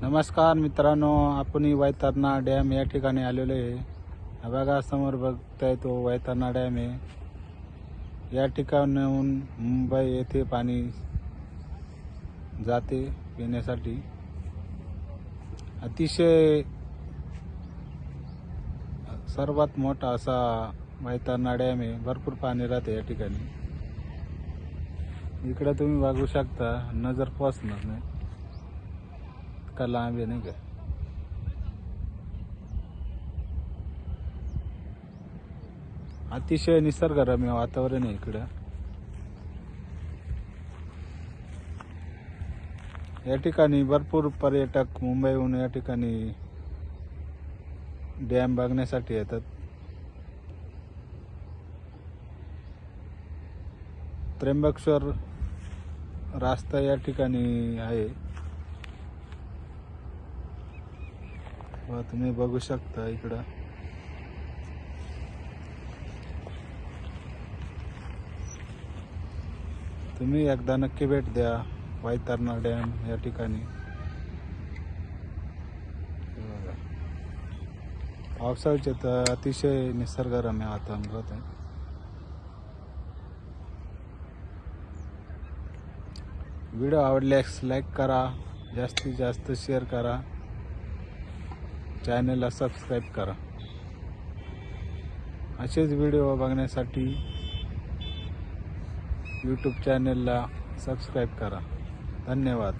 नमस्कार मित्रांनो, आपण वैतरणा डॅम या ठिकाणी आलेलो आहे. हा बघा समोर बघताय तो वैतरणा डॅम आहे. या ठिकाणाहून मुंबई येथे पाणी जाते पिण्यासाठी. अतिशय सर्वात मोठा असा वैतरणा डॅम आहे. भरपूर पाणी राहते या ठिकाणी. इकडे तुम्ही बघू शकता, नजर पोचणार नाही का लांब आहे नाही का. अतिशय निसर्गरम्य वातावरण आहे इकडं. या ठिकाणी भरपूर पर्यटक मुंबईहून या ठिकाणी डॅम बघण्यासाठी येतात. त्र्यंबकेश्वर रास्ता या ठिकाणी आहे. तुम्ही बघू शकता इकडं. तुम्ही एकदा नक्की भेट द्या वैतरणा डॅम या ठिकाणी. पावसाळ्याचे तर अतिशय निसर्गरम्य वातावरण राहते. व्हिडिओ आवडल्यास लाईक करा, जास्तीत जास्त शेअर करा, चॅनलला सबस्क्राईब करा. असेच व्हिडिओ बघण्यासाठी यूट्यूब चॅनलला सबस्क्राईब करा. धन्यवाद.